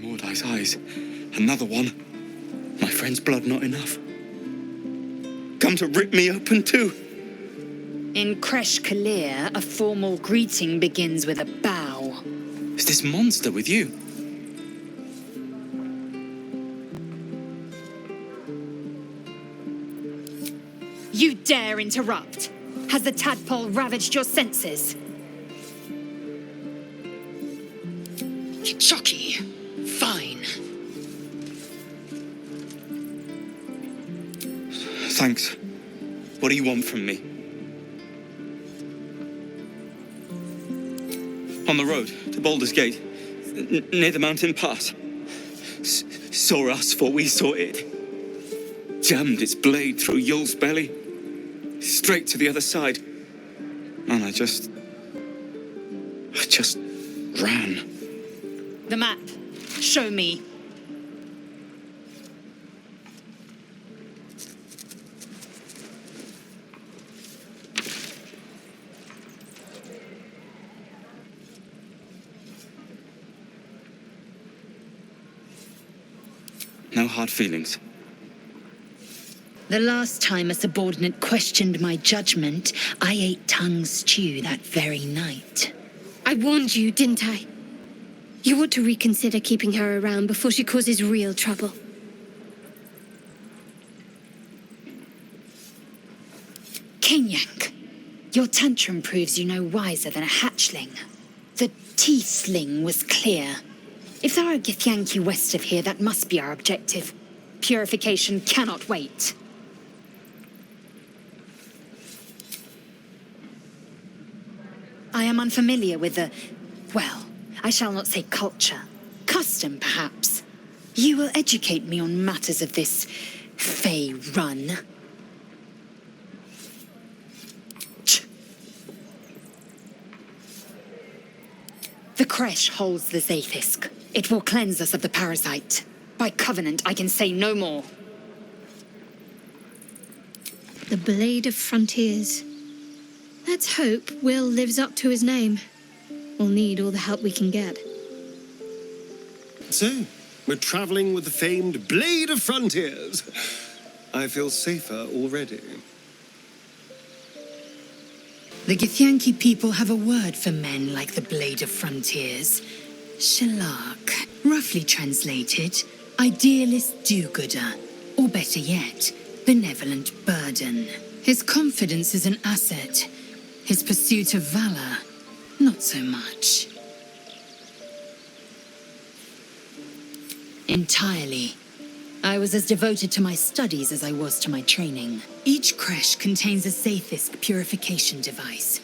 Mordai's eyes. Another one. My friend's blood not enough. Come to rip me open too. In Kresh Kalir, a formal greeting begins with a bow. Is this monster with you? You dare interrupt? Has the tadpole ravaged your senses? Kitsuki, fine. Thanks. What do you want from me? On the road to Baldur's Gate, near the mountain pass. Saw us, for we saw it. Jammed its blade through Yul's belly, straight to the other side. And I just ran. The map. Show me. No hard feelings. The last time a subordinate questioned my judgment, I ate tongue stew that very night. I warned you, didn't I? You ought to reconsider keeping her around before she causes real trouble. Kenyank, your tantrum proves you no wiser than a hatchling. The tiefling was clear. If there are Githyanki west of here, that must be our objective. Purification cannot wait. I am unfamiliar with the, well, I shall not say culture. Custom, perhaps. You will educate me on matters of this Fey run. The Kresh holds the Zaithisk. It will cleanse us of the parasite. By covenant, I can say no more. The Blade of Frontiers. Let's hope Will lives up to his name. We'll need all the help we can get. So, we're traveling with the famed Blade of Frontiers. I feel safer already. The Githyanki people have a word for men like the Blade of Frontiers. Shalak. Roughly translated, idealist do-gooder. Or better yet, benevolent burden. His confidence is an asset. His pursuit of valor, not so much. Entirely. I was as devoted to my studies as I was to my training. Each Kresh contains a Zaithisk purification device.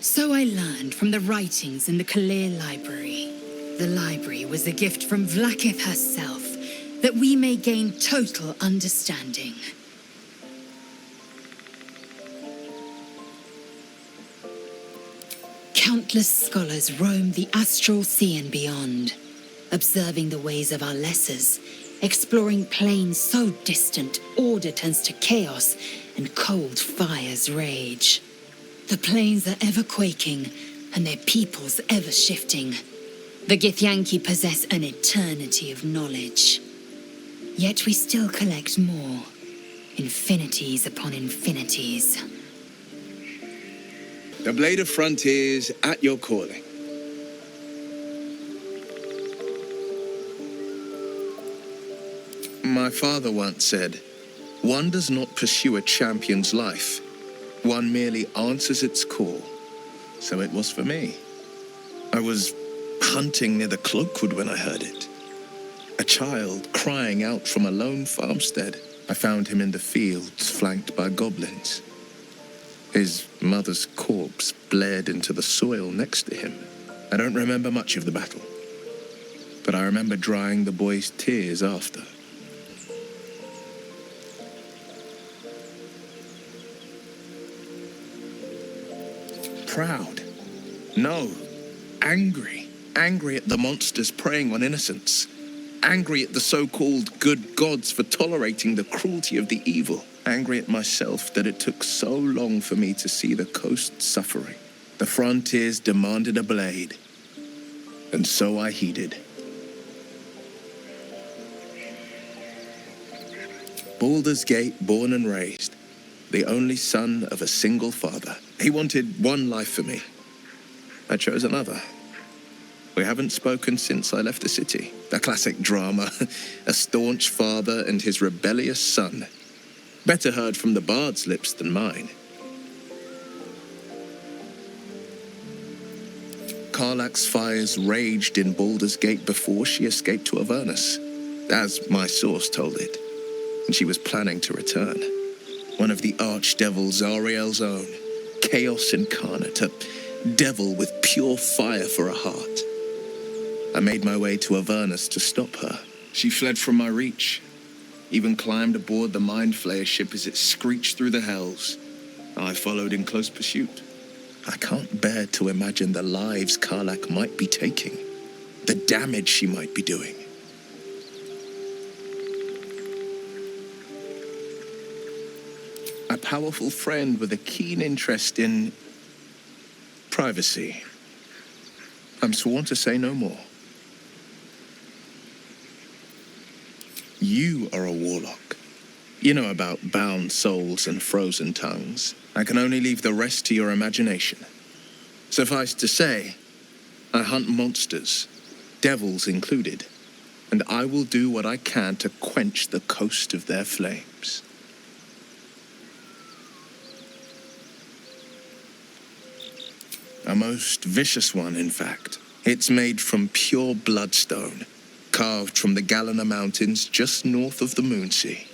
So I learned from the writings in the Kalir library. The library was a gift from Vlakith herself, that we may gain total understanding. Countless scholars roam the astral sea and beyond, observing the ways of our lessers, exploring planes so distant order turns to chaos and cold fires rage. The planes are ever quaking and their peoples ever shifting. The Githyanki possess an eternity of knowledge. Yet we still collect more, infinities upon infinities. The Blade of Frontiers at your calling. My father once said, one does not pursue a champion's life. One merely answers its call. So it was for me. I was hunting near the Cloakwood when I heard it. A child crying out from a lone farmstead. I found him in the fields, flanked by goblins. His mother's corpse blared into the soil next to him. I don't remember much of the battle, but I remember drying the boy's tears after. Proud? No. Angry. Angry at the monsters preying on innocents. Angry at the so-called good gods for tolerating the cruelty of the evil. Angry at myself that it took so long for me to see the coast suffering. The frontiers demanded a blade, and so I heeded. Baldur's Gate, born and raised. The only son of a single father. He wanted one life for me. I chose another. We haven't spoken since I left the city. A classic drama. A staunch father and his rebellious son. Better heard from the bard's lips than mine. Karlach's fires raged in Baldur's Gate before she escaped to Avernus, as my source told it, and she was planning to return. One of the archdevils Ariel's own, chaos incarnate, a devil with pure fire for a heart. I made my way to Avernus to stop her. She fled from my reach, even climbed aboard the Mind Flayer ship as it screeched through the hells. I followed in close pursuit. I can't bear to imagine the lives Karlach might be taking, the damage she might be doing. A powerful friend with a keen interest in privacy. I'm sworn to say no more. You are a warlock. You know about bound souls and frozen tongues. I can only leave the rest to your imagination. Suffice to say, I hunt monsters, devils included, and I will do what I can to quench the coast of their flames. A most vicious one, in fact. It's made from pure bloodstone, carved from the Galena Mountains just north of the Moonsea.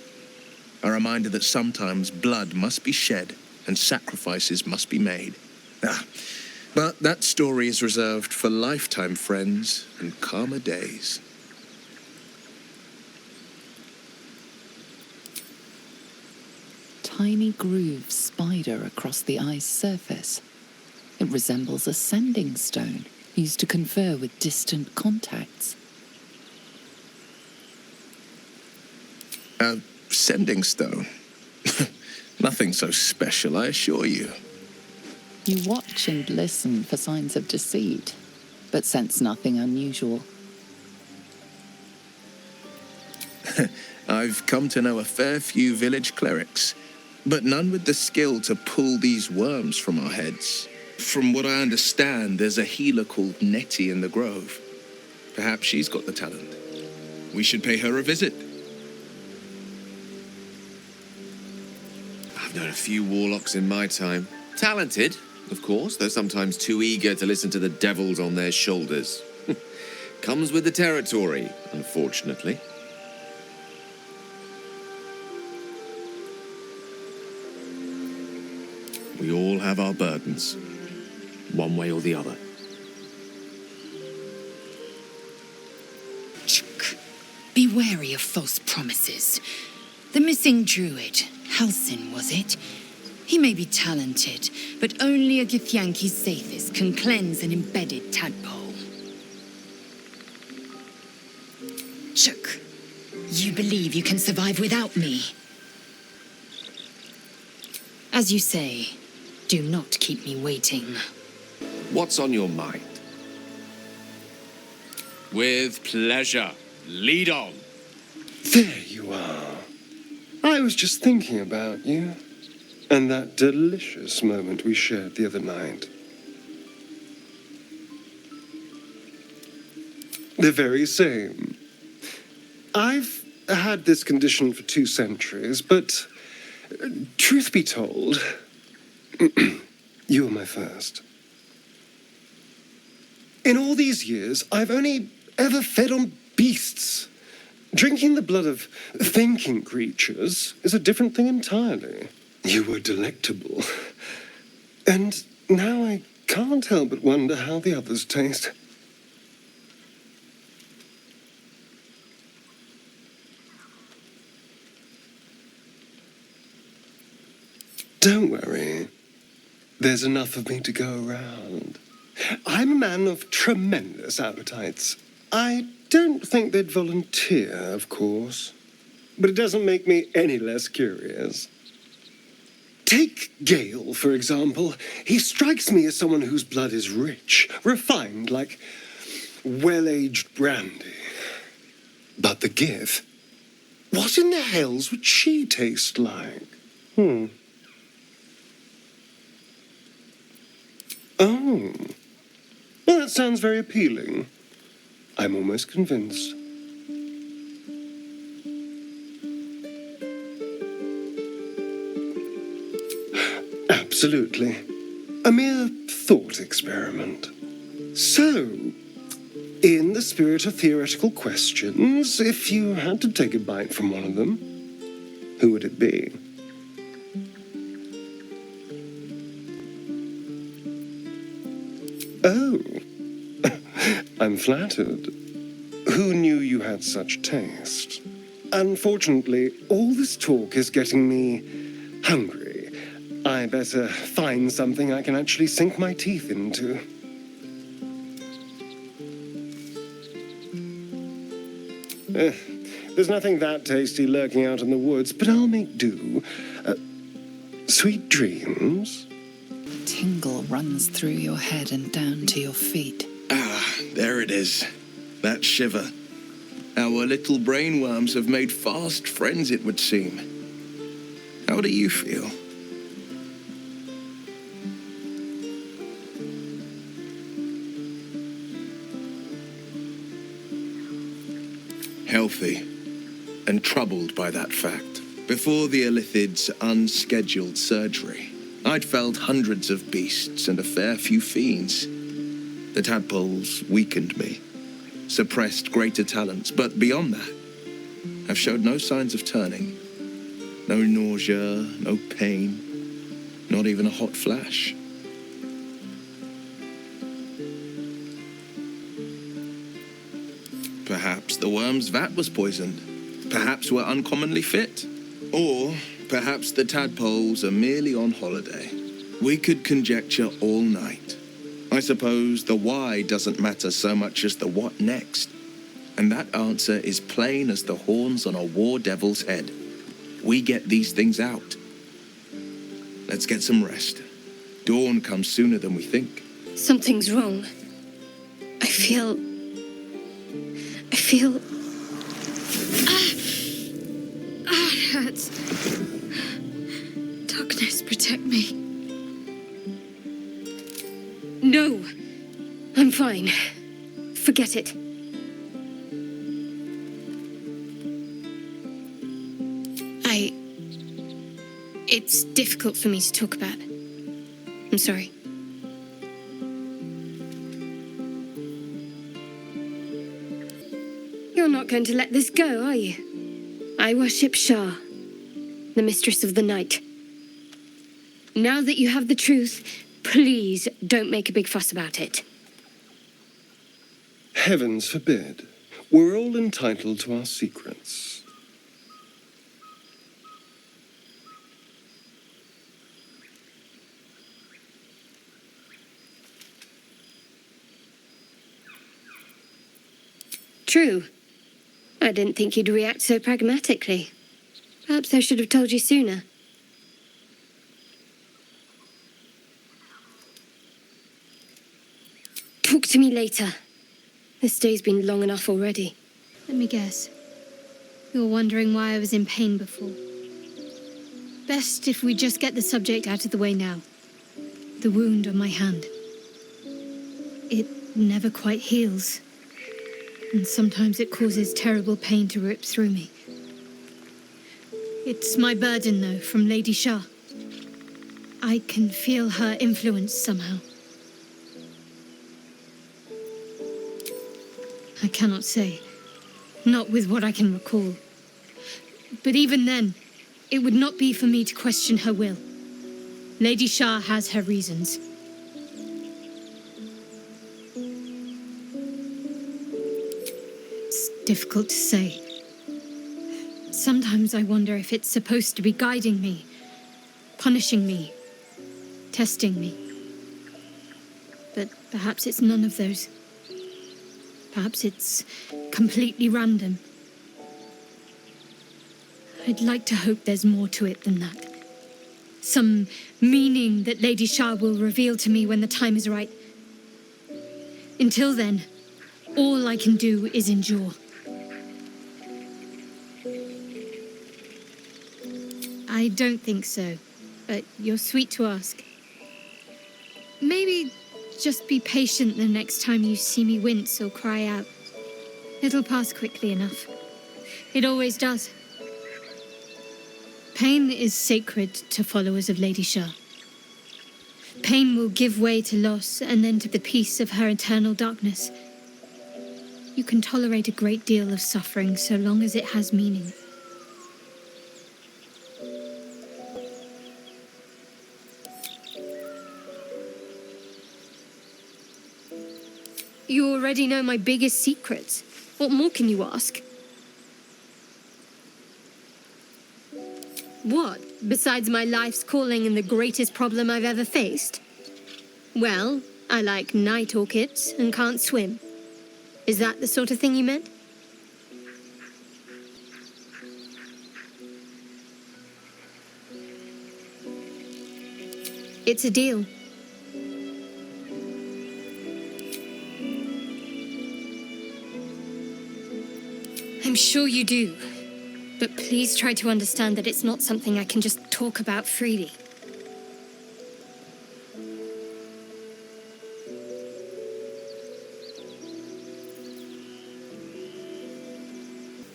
A reminder that sometimes blood must be shed and sacrifices must be made. But that story is reserved for lifetime friends and calmer days. Tiny grooves spider across the ice surface. It resembles a sanding stone used to confer with distant contacts. A sending stone? Nothing so special, I assure you. You watch and listen for signs of deceit, but sense nothing unusual. I've come to know a fair few village clerics, but none with the skill to pull these worms from our heads. From what I understand, there's a healer called Nettie in the Grove. Perhaps she's got the talent. We should pay her a visit. I've known a few warlocks in my time. Talented, of course, though sometimes too eager to listen to the devils on their shoulders. Comes with the territory, unfortunately. We all have our burdens, one way or the other. Be wary of false promises. The missing druid, Halsin, was it? He may be talented, but only a Githyanki's Sathis can cleanse an embedded tadpole. Shook, you believe you can survive without me? As you say, do not keep me waiting. What's on your mind? With pleasure. Lead on. There you are. I was just thinking about you, and that delicious moment we shared the other night. The very same. I've had this condition for 2 centuries, but truth be told, you were my first. In all these years, I've only ever fed on beasts. Drinking the blood of thinking creatures is a different thing entirely. You were delectable. And now I can't help but wonder how the others taste. Don't worry. There's enough of me to go around. I'm a man of tremendous appetites. I don't think they'd volunteer, of course. But it doesn't make me any less curious. Take Gale, for example. He strikes me as someone whose blood is rich, refined, like well-aged brandy. But the Gith, What in the hells would she taste like? Oh. Well, that sounds very appealing. I'm almost convinced. Absolutely. A mere thought experiment. So, in the spirit of theoretical questions, if you had to take a bite from one of them, who would it be? Oh, I'm flattered. Who knew you had such taste? Unfortunately, all this talk is getting me hungry. I better find something I can actually sink my teeth into. There's nothing that tasty lurking out in the woods, but I'll make do. Sweet dreams. Tingle runs through your head and down to your feet. Ah, there it is. That shiver. Our little brainworms have made fast friends, it would seem. How do you feel? Healthy, and troubled by that fact. Before the Illithid's unscheduled surgery, I'd felled hundreds of beasts and a fair few fiends. The tadpoles weakened me, suppressed greater talents, but beyond that, I've showed no signs of turning. No nausea, no pain, not even a hot flash. Perhaps the worm's vat was poisoned. Perhaps we're uncommonly fit. Or perhaps the tadpoles are merely on holiday. We could conjecture all night. I suppose the why doesn't matter so much as the what next. And that answer is plain as the horns on a war devil's head. We get these things out. Let's get some rest. Dawn comes sooner than we think. Something's wrong. I feel... it hurts. Darkness, protect me. No, I'm fine. Forget it. It's difficult for me to talk about. I'm sorry. You're not going to let this go, are you? I worship Shah, the mistress of the night. Now that you have the truth, please don't make a big fuss about it. Heavens forbid. We're all entitled to our secrets. True. I didn't think you'd react so pragmatically. Perhaps I should have told you sooner. Talk to me later. This day's been long enough already. Let me guess. You're wondering why I was in pain before. Best if we just get the subject out of the way now. The wound on my hand. It never quite heals. And sometimes it causes terrible pain to rip through me. It's my burden, though, from Lady Shah. I can feel her influence somehow. I cannot say. Not with what I can recall. But even then, it would not be for me to question her will. Lady Shah has her reasons. It's difficult to say. Sometimes I wonder if it's supposed to be guiding me, punishing me, testing me. But perhaps it's none of those. Perhaps it's completely random. I'd like to hope there's more to it than that. Some meaning that Lady Shah will reveal to me when the time is right. Until then, all I can do is endure. I don't think so, but you're sweet to ask. Maybe just be patient the next time you see me wince or cry out. It'll pass quickly enough. It always does. Pain is sacred to followers of Lady Shah. Pain will give way to loss and then to the peace of her eternal darkness. You can tolerate a great deal of suffering so long as it has meaning. You already know my biggest secrets. What more can you ask? What, besides my life's calling and the greatest problem I've ever faced? Well, I like night orchids and can't swim. Is that the sort of thing you meant? It's a deal. I'm sure you do. But please try to understand that it's not something I can just talk about freely.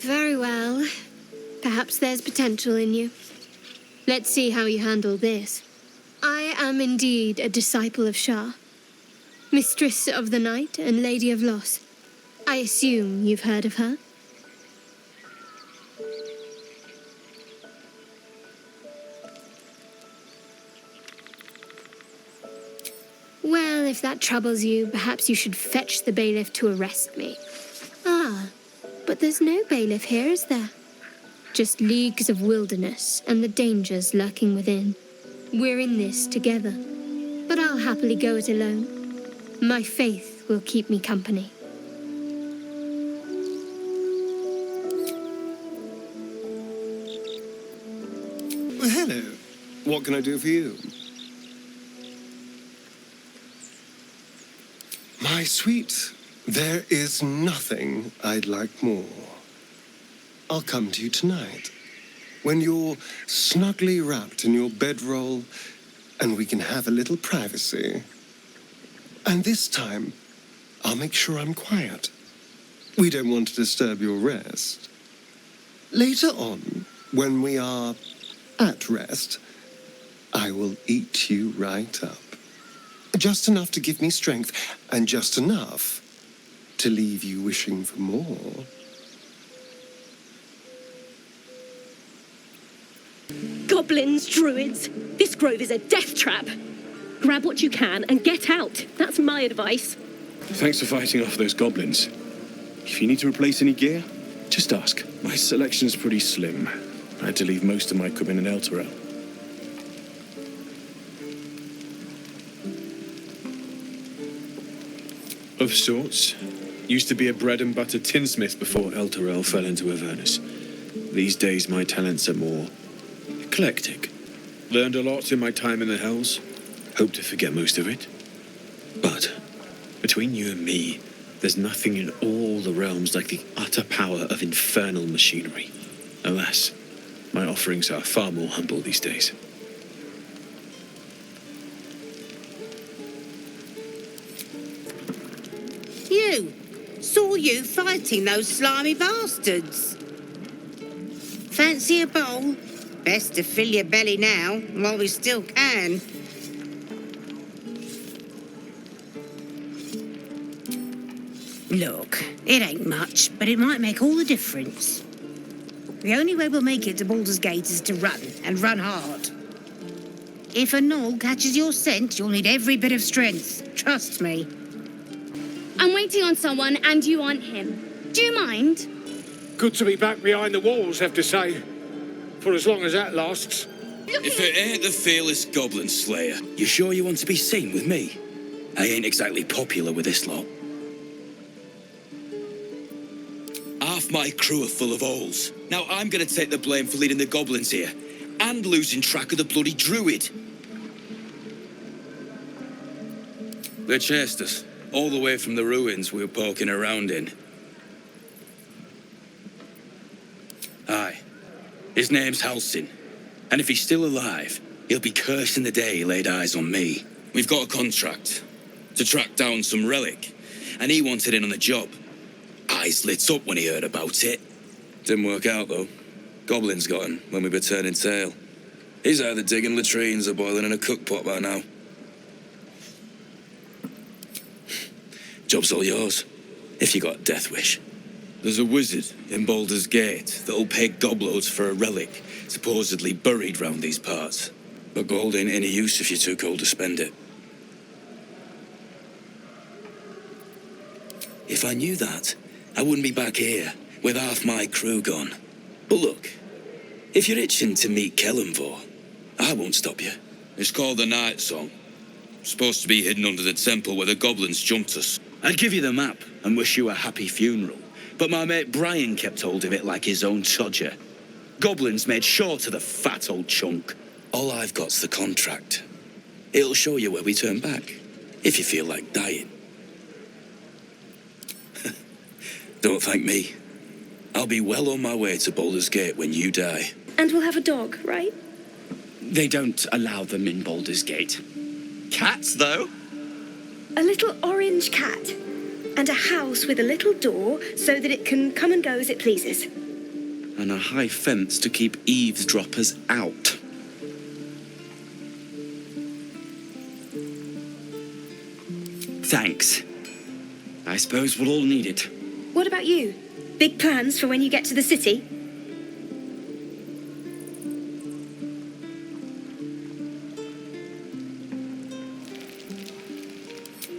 Very well. Perhaps there's potential in you. Let's see how you handle this. I am indeed a disciple of Shah, Mistress of the Night and Lady of Loss. I assume you've heard of her? Well, if that troubles you, perhaps you should fetch the bailiff to arrest me. Ah, but there's no bailiff here, is there? Just leagues of wilderness and the dangers lurking within. We're in this together, but I'll happily go it alone. My faith will keep me company. Well, hello. What can I do for you? My sweet, there is nothing I'd like more. I'll come to you tonight, when you're snugly wrapped in your bedroll and we can have a little privacy. And this time, I'll make sure I'm quiet. We don't want to disturb your rest. Later on, when we are at rest, I will eat you right up. Just enough to give me strength, and just enough to leave you wishing for more. Goblins, druids, this grove is a death trap. Grab what you can and get out. That's my advice. Thanks for fighting off those goblins. If you need to replace any gear, just ask. My selection's pretty slim. I had to leave most of my equipment in Elturel. Of sorts. Used to be a bread and butter tinsmith before Elturel fell into Avernus. These days my talents are more eclectic. Learned a lot in my time in the Hells. Hope to forget most of it. But between you and me, there's nothing in all the realms like the utter power of infernal machinery. Alas, my offerings are far more humble these days. Saw you fighting those slimy bastards. Fancy a bowl? Best to fill your belly now, while we still can. Look, it ain't much, but it might make all the difference. The only way we'll make it to Baldur's Gate is to run, and run hard. If a gnoll catches your scent, you'll need every bit of strength. Trust me. I'm waiting on someone, and you aren't him. Do you mind? Good to be back behind the walls, have to say. For as long as that lasts. If it ain't the fearless goblin slayer, you sure you want to be seen with me? I ain't exactly popular with this lot. Half my crew are full of holes. Now I'm gonna take the blame for leading the goblins here, and losing track of the bloody druid. They chased us, all the way from the ruins we were poking around in. Aye. His name's Halsin, And if he's still alive, he'll be cursing the day he laid eyes on me. We've got a contract to track down some relic, and he wanted in on the job. Eyes lit up when he heard about it. Didn't work out, though. Goblins got him when we were turning tail. He's either digging latrines or boiling in a cookpot by now. Job's all yours, if you got a death wish. There's a wizard in Baldur's Gate that'll pay gobloads for a relic supposedly buried round these parts. But gold ain't any use if you're too cold to spend it. If I knew that, I wouldn't be back here with half my crew gone. But look, if you're itching to meet Kellenvor, I won't stop you. It's called the Night Song. Supposed to be hidden under the temple where the goblins jumped us. I'd give you the map and wish you a happy funeral, but my mate Brian kept hold of it like his own todger. Goblins made short of the fat old chunk. All I've got's the contract. It'll show you where we turn back, if you feel like dying. Don't thank me. I'll be well on my way to Baldur's Gate when you die. And we'll have a dog, right? They don't allow them in Baldur's Gate. Cats, though? A little orange cat. And a house with a little door so that it can come and go as it pleases. And a high fence to keep eavesdroppers out. Thanks. I suppose we'll all need it. What about you? Big plans for when you get to the city?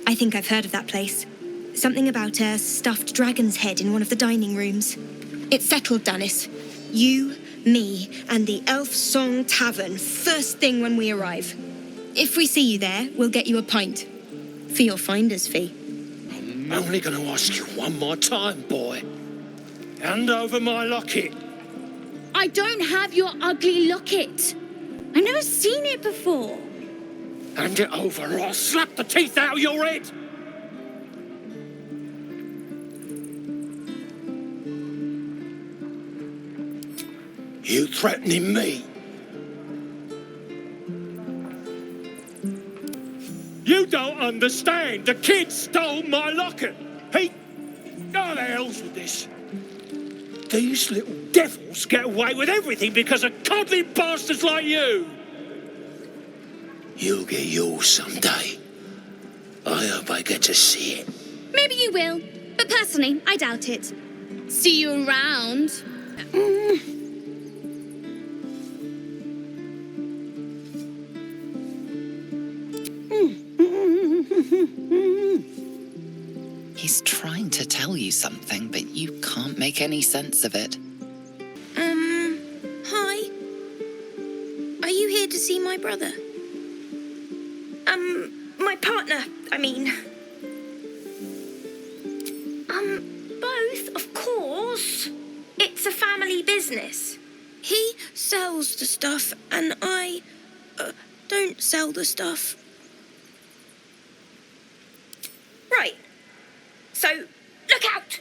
I think I've heard of that place. Something about a stuffed dragon's head in one of the dining rooms. It's settled, Dennis. You, me, and the Elf Song Tavern first thing when we arrive. If we see you there, we'll get you a pint. For your finder's fee. I'm only going to ask you one more time, boy. Hand over my locket. I don't have your ugly locket. I've never seen it before. Hand it over or I'll slap the teeth out of your head. You threatening me? You don't understand. The kid stole my locket. He... How the hell's with this? These little devils get away with everything because of coddling bastards like you. You'll get yours someday. I hope I get to see it. Maybe you will, but personally, I doubt it. See you around. He's trying to tell you something, but you can't make any sense of it. Hi. Are you here to see my brother? My partner, I mean. Both, of course. It's a family business. He sells the stuff, and I don't sell the stuff. Right. So, look out!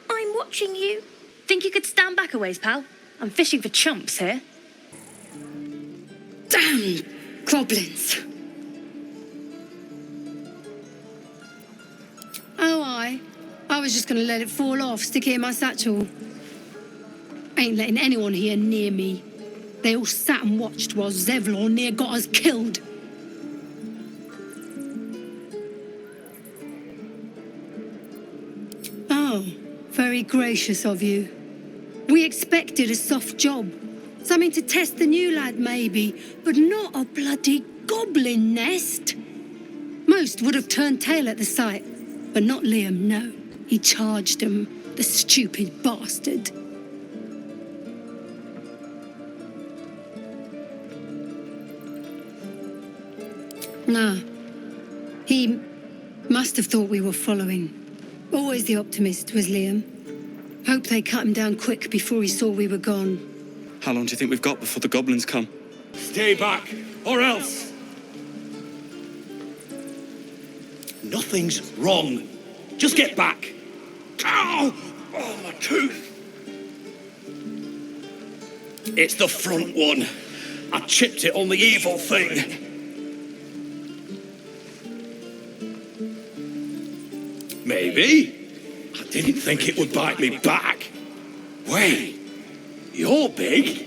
I'm watching you. Think you could stand back a ways, pal? I'm fishing for chumps here. Damn goblins! Oh, I was just going to let it fall off, stick it in my satchel. Ain't letting anyone here near me. They all sat and watched while Zevlor near got us killed. Oh, very gracious of you. We expected a soft job. Something to test the new lad, maybe, but not a bloody goblin nest. Most would have turned tail at the sight, but not Liam, no. He charged him, the stupid bastard. Nah. He must have thought we were following. Always the optimist was Liam. Hope they cut him down quick before he saw we were gone. How long do you think we've got before the goblins come? Stay back, or else. Nothing's wrong. Just get back. Ow! Oh, my tooth. It's the front one. I chipped it on the evil thing. Maybe. I didn't think it would bite me back. Wait, you're big.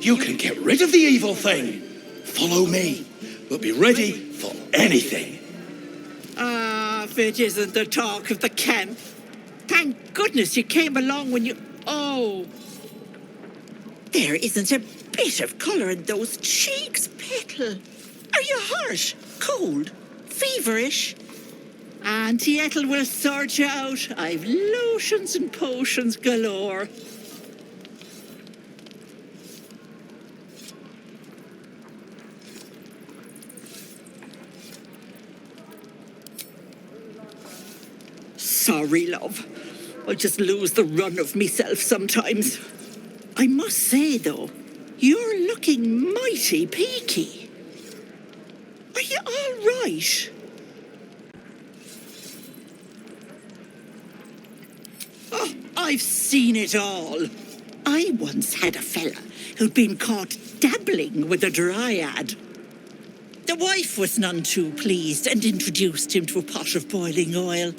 You can get rid of the evil thing. Follow me, but be ready for anything. Ah, if it isn't the talk of the camp. Thank goodness you came along when you... Oh. There isn't a bit of colour in those cheeks, Petal. Are you hurt? Cold? Feverish? Auntie Ethel will sort you out. I've lotions and potions galore. Sorry, love. I just lose the run of myself sometimes. I must say, though, you're looking mighty peaky. Are you all right? Oh, I've seen it all. I once had a fella who'd been caught dabbling with a dryad. The wife was none too pleased and introduced him to a pot of boiling oil.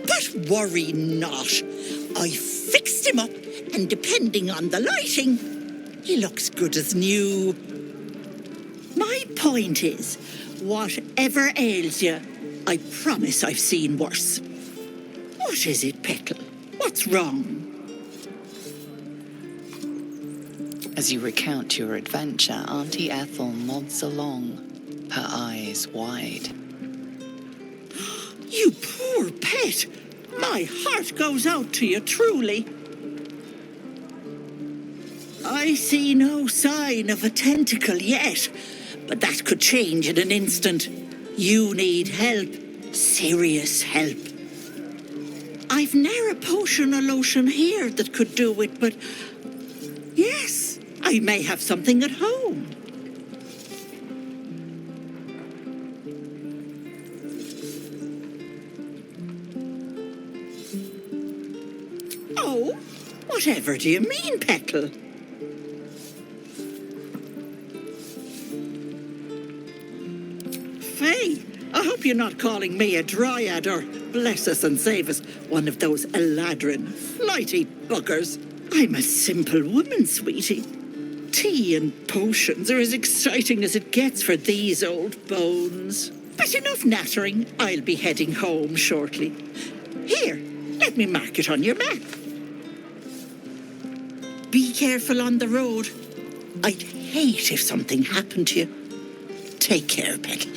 But worry not. I fixed him up, and depending on the lighting, he looks good as new. My point is, whatever ails you, I promise I've seen worse. What is it, Petal? What's wrong? As you recount your adventure, Auntie Ethel nods along, her eyes wide. You poor pet! My heart goes out to you, truly. I see no sign of a tentacle yet, but that could change in an instant. You need help. Serious help. I've ne'er a potion or lotion here that could do it, but yes, I may have something at home. Oh, whatever do you mean, Petal? Faye, I hope you're not calling me a dryad or, bless us and save us, one of those Eladrin, flighty buggers. I'm a simple woman, sweetie. Tea and potions are as exciting as it gets for these old bones. But enough nattering. I'll be heading home shortly. Here, let me mark it on your map. Be careful on the road. I'd hate if something happened to you. Take care, Petal.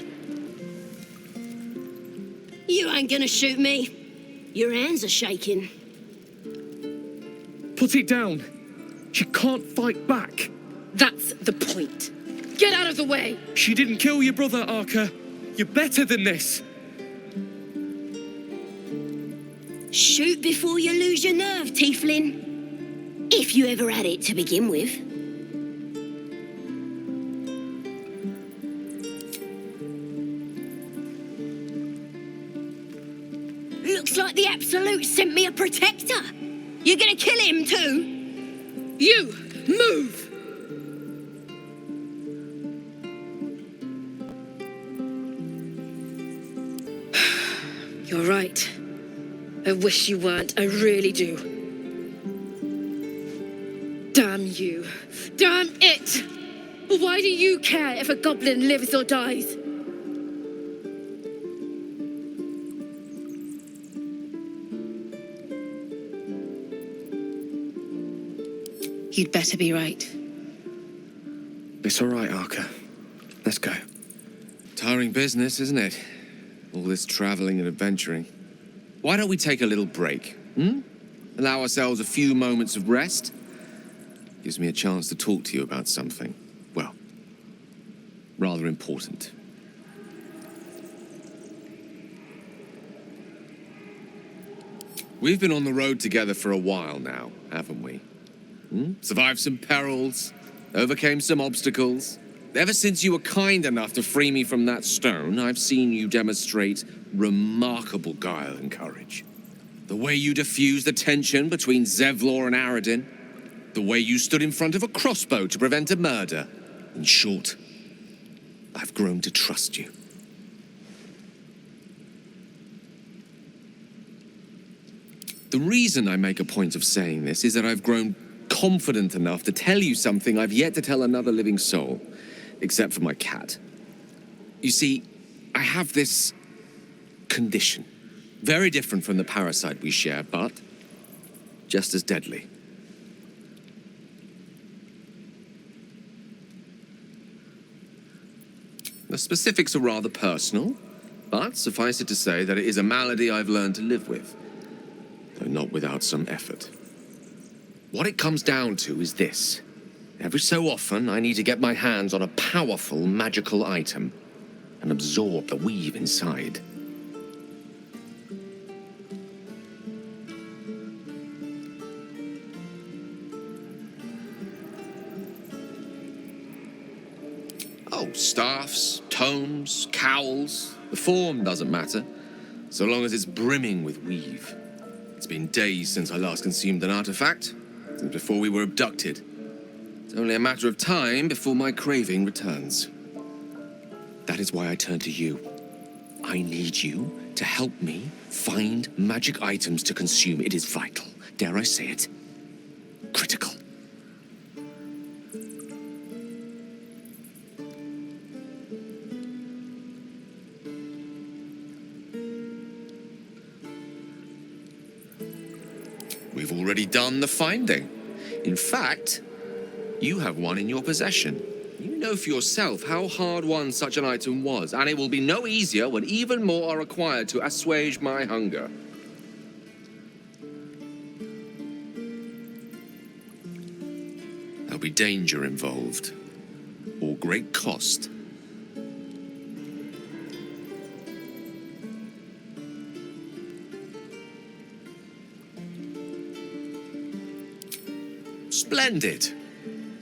You ain't gonna shoot me. Your hands are shaking. Put it down. She can't fight back. That's the point. Get out of the way. She didn't kill your brother, Arca. You're better than this. Shoot before you lose your nerve, Tiefling. If you ever had it to begin with. Looks like the Absolute sent me a protector. You're gonna kill him too? You, move! You're right. I wish you weren't, I really do. Damn you. Damn it! Why do you care if a goblin lives or dies? You'd better be right. It's all right, Arca. Let's go. Tiring business, isn't it? All this traveling and adventuring. Why don't we take a little break? Allow ourselves a few moments of rest? Gives me a chance to talk to you about something, well, rather important. We've been on the road together for a while now, haven't we? Survived some perils, overcame some obstacles. Ever since you were kind enough to free me from that stone, I've seen you demonstrate remarkable guile and courage. The way you diffused the tension between Zevlor and Aradin. The way you stood in front of a crossbow to prevent a murder. In short, I've grown to trust you. The reason I make a point of saying this is that I've grown confident enough to tell you something I've yet to tell another living soul, except for my cat. You see, I have this condition, very different from the parasite we share, but just as deadly. The specifics are rather personal, but suffice it to say that it is a malady I've learned to live with, though not without some effort. What it comes down to is this. Every so often, I need to get my hands on a powerful magical item and absorb the weave inside. Oh, staffs, tomes, cowls. The form doesn't matter, so long as it's brimming with weave. It's been days since I last consumed an artifact, since before we were abducted. It's only a matter of time before my craving returns. That is why I turn to you. I need you to help me find magic items to consume. It is vital. Dare I say it? Critical. We've already done the finding. In fact, you have one in your possession. You know for yourself how hard-won such an item was, and it will be no easier when even more are required to assuage my hunger. There'll be danger involved, or great cost. Splendid.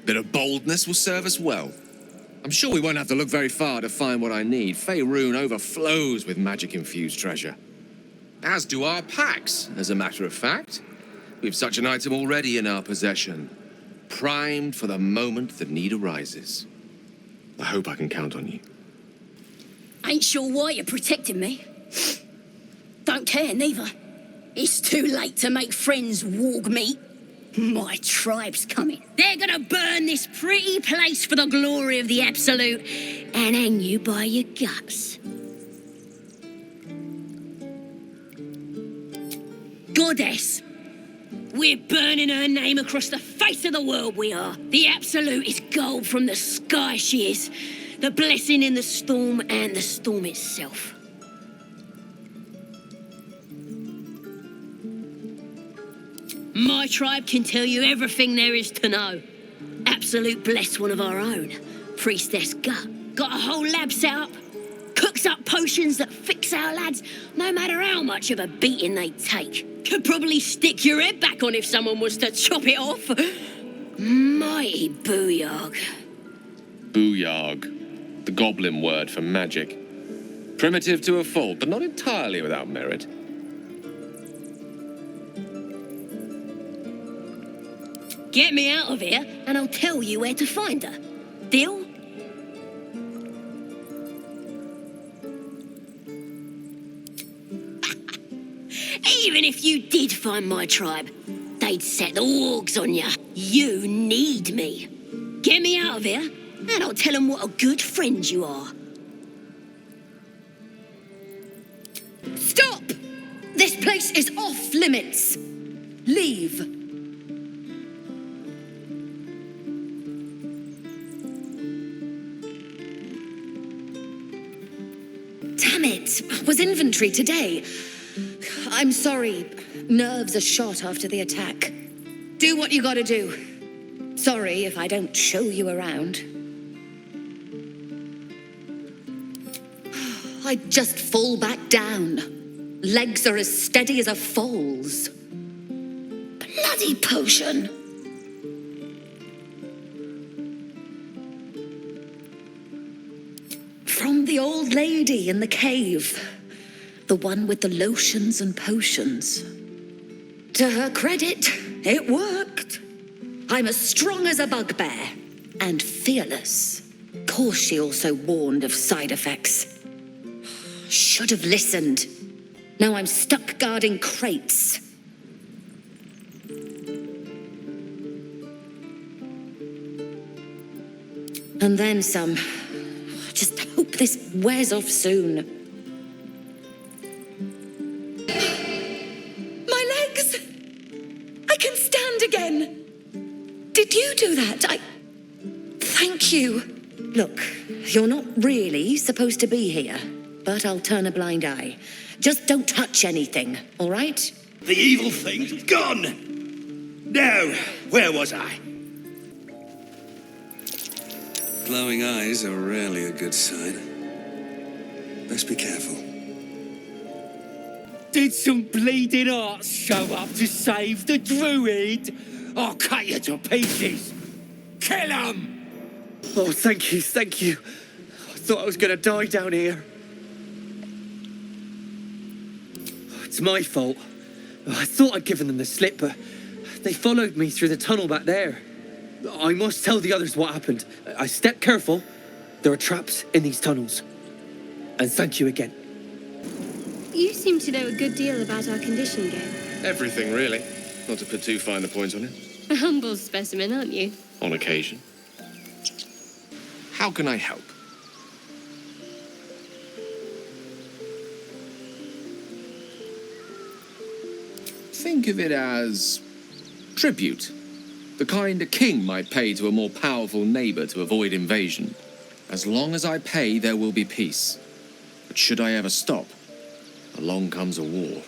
Bit of boldness will serve us well. I'm sure we won't have to look very far to find what I need. Faerun overflows with magic-infused treasure. As do our packs, as a matter of fact. We've such an item already in our possession, primed for the moment the need arises. I hope I can count on you. Ain't sure why you're protecting me. Don't care, neither. It's too late to make friends, warg meat. My tribe's coming. They're gonna burn this pretty place for the glory of the Absolute and hang you by your guts. Goddess, we're burning her name across the face of the world, we are. The Absolute is gold from the sky, she is. The blessing in the storm and the storm itself. My tribe can tell you everything there is to know. Absolute bless one of our own. Priestess Gut. Got a whole lab set up. Cooks up potions that fix our lads, no matter how much of a beating they take. Could probably stick your head back on if someone was to chop it off. Mighty booyarg. Booyarg, the goblin word for magic. Primitive to a fault, but not entirely without merit. Get me out of here, and I'll tell you where to find her. Deal? Even if you did find my tribe, they'd set the wargs on you. You need me. Get me out of here, and I'll tell them what a good friend you are. Stop! This place is off limits. Leave. Damn it! Was inventory today. I'm sorry. Nerves are shot after the attack. Do what you gotta do. Sorry if I don't show you around. I'd just fall back down. Legs are as steady as a foal's. Bloody potion! From the old lady in the cave. The one with the lotions and potions. To her credit, it worked. I'm as strong as a bugbear. and fearless. Of course, she also warned of side effects. Should have listened. Now I'm stuck guarding crates. And then some. I just hope this wears off soon. My legs! I can stand again! Did you do that? Thank you. Look, you're not really supposed to be here, but I'll turn a blind eye. Just don't touch anything, all right? The evil thing's gone! Now, where was I? Glowing eyes are rarely a good sign. Best be careful. Did some bleeding arts show up to save the druid? I'll cut you to pieces. Kill him! Oh, thank you, thank you. I thought I was going to die down here. It's my fault. I thought I'd given them the slip, but they followed me through the tunnel back there. I must tell the others what happened. I stepped careful. There are traps in these tunnels. And thank you again. You seem to know a good deal about our condition, Gale. Everything, really. Not to put too fine a point on it. A humble specimen, aren't you? On occasion. How can I help? Think of it as tribute. The kind a king might pay to a more powerful neighbor to avoid invasion. As long as I pay, there will be peace. But should I ever stop, along comes a war.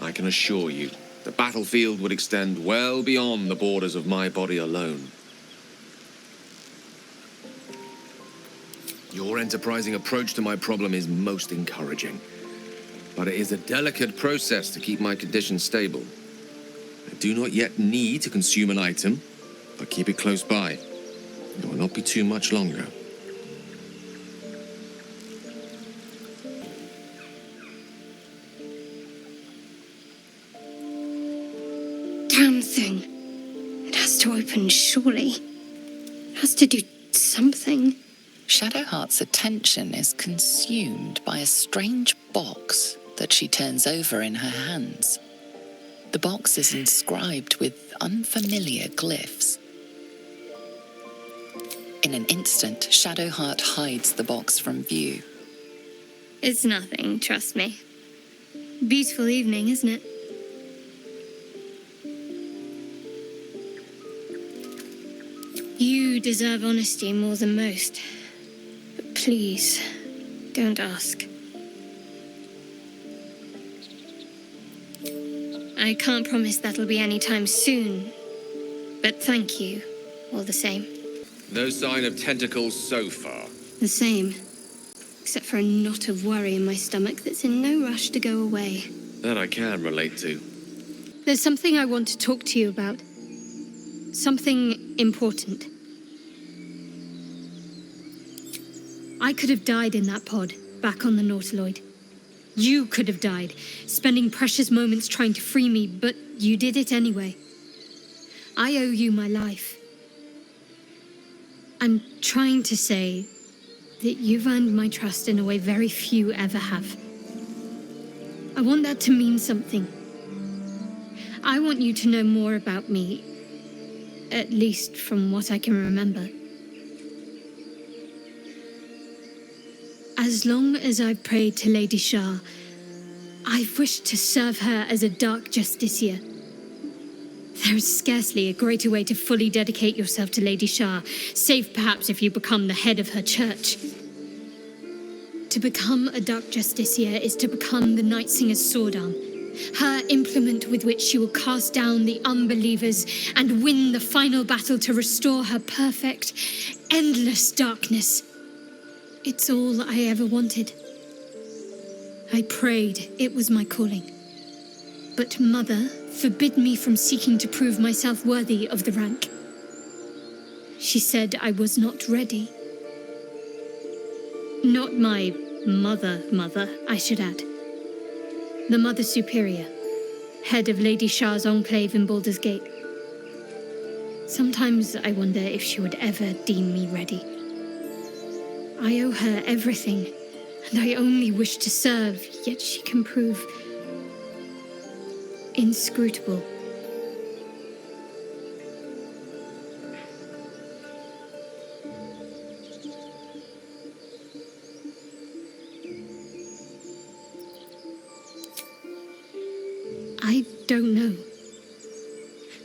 I can assure you, the battlefield would extend well beyond the borders of my body alone. Your enterprising approach to my problem is most encouraging. But it is a delicate process to keep my condition stable. I do not yet need to consume an item, but keep it close by. It will not be too much longer. Damn thing. It has to open, surely. It has to do something. Shadowheart's attention is consumed by a strange box that she turns over in her hands. The box is inscribed with unfamiliar glyphs. In an instant, Shadowheart hides the box from view. It's nothing, trust me. Beautiful evening, isn't it? You deserve honesty more than most. But please, don't ask. I can't promise that'll be anytime soon, but thank you, all the same. No sign of tentacles so far. The same, except for a knot of worry in my stomach that's in no rush to go away. That I can relate to. There's something I want to talk to you about. Something important. I could have died in that pod, back on the Nautiloid. You could have died, spending precious moments trying to free me, but you did it anyway. I owe you my life. I'm trying to say that you've earned my trust in a way very few ever have. I want that to mean something. I want you to know more about me, at least from what I can remember. As long as I've prayed to Lady Shah, I've wished to serve her as a dark justiciar. There is scarcely a greater way to fully dedicate yourself to Lady Shah, save perhaps if you become the head of her church. To become a dark justiciar is to become the Night Singer's sword arm, her implement with which she will cast down the unbelievers and win the final battle to restore her perfect, endless darkness. It's all I ever wanted. I prayed it was my calling. But Mother forbid me from seeking to prove myself worthy of the rank. She said I was not ready. Not my mother, I should add. The Mother Superior, head of Lady Shah's enclave in Baldur's Gate. Sometimes I wonder if she would ever deem me ready. I owe her everything, and I only wish to serve, yet she can prove inscrutable. I don't know.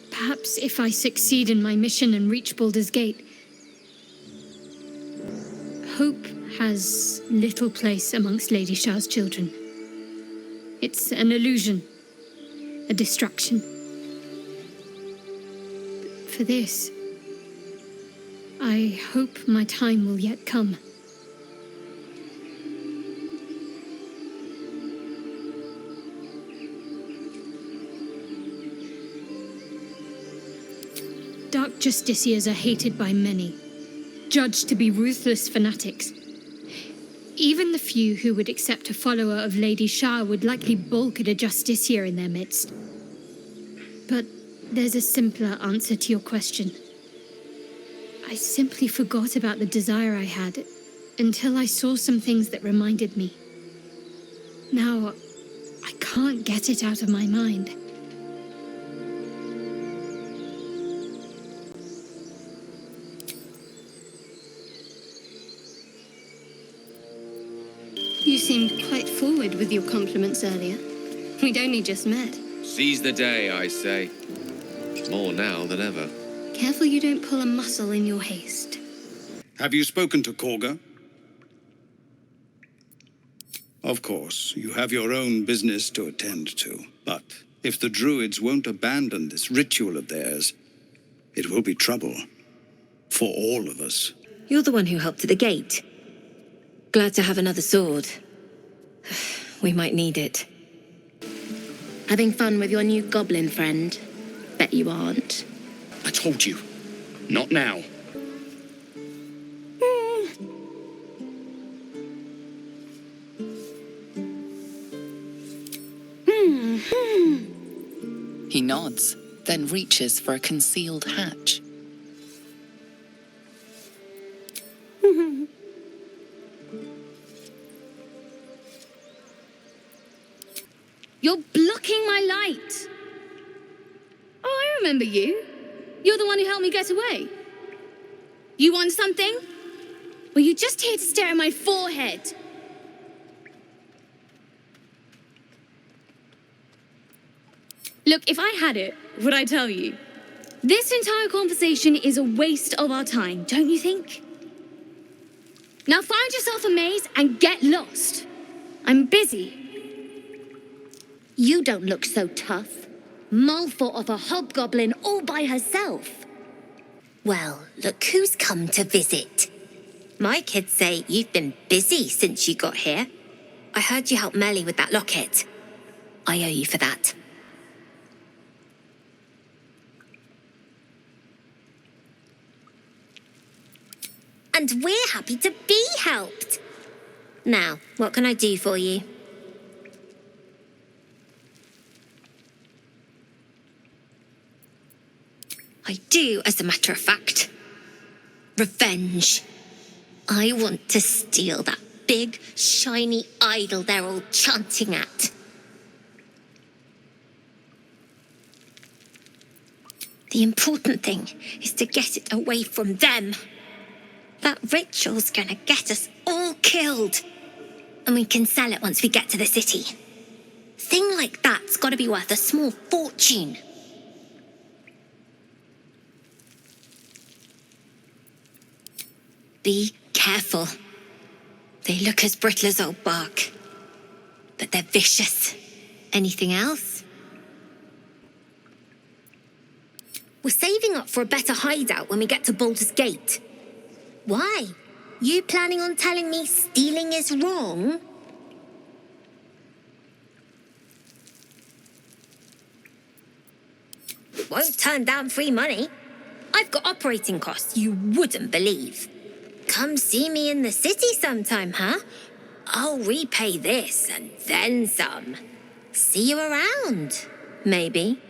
Perhaps if I succeed in my mission and reach Baldur's Gate, hope has little place amongst Lady Shah's children. It's an illusion, a distraction. But for this, I hope my time will yet come. Dark justiciars are hated by many, judged to be ruthless fanatics. Even the few who would accept a follower of Lady Shah would likely balk at a justiciar in their midst. But there's a simpler answer to your question. I simply forgot about the desire I had until I saw some things that reminded me. Now, I can't get it out of my mind. You seemed quite forward with your compliments earlier. We'd only just met. Seize the day, I say. More now than ever. Careful you don't pull a muscle in your haste. Have you spoken to Korga? Of course, you have your own business to attend to. But if the druids won't abandon this ritual of theirs, it will be trouble. For all of us. You're the one who helped at the gate. Glad to have another sword. We might need it. Having fun with your new goblin friend? Bet you aren't. I told you. Not now. He nods, then reaches for a concealed hatch. You're blocking my light. Oh, I remember you. You're the one who helped me get away. You want something? Were you just here to stare at my forehead? Look, if I had it, would I tell you? This entire conversation is a waste of our time, don't you think? Now find yourself a maze and get lost. I'm busy. You don't look so tough. Mull fought off a hobgoblin all by herself. Well, look who's come to visit. My kids say you've been busy since you got here. I heard you helped Melly with that locket. I owe you for that. And we're happy to be helped. Now, what can I do for you? I do, as a matter of fact. Revenge. I want to steal that big, shiny idol they're all chanting at. The important thing is to get it away from them. That ritual's gonna get us all killed. And we can sell it once we get to the city. Thing like that's gotta be worth a small fortune. Be careful. They look as brittle as old bark. But they're vicious. Anything else? We're saving up for a better hideout when we get to Baldur's Gate. Why? You planning on telling me stealing is wrong? Won't turn down free money. I've got operating costs you wouldn't believe. Come see me in the city sometime, huh? I'll repay this and then some. See you around, maybe.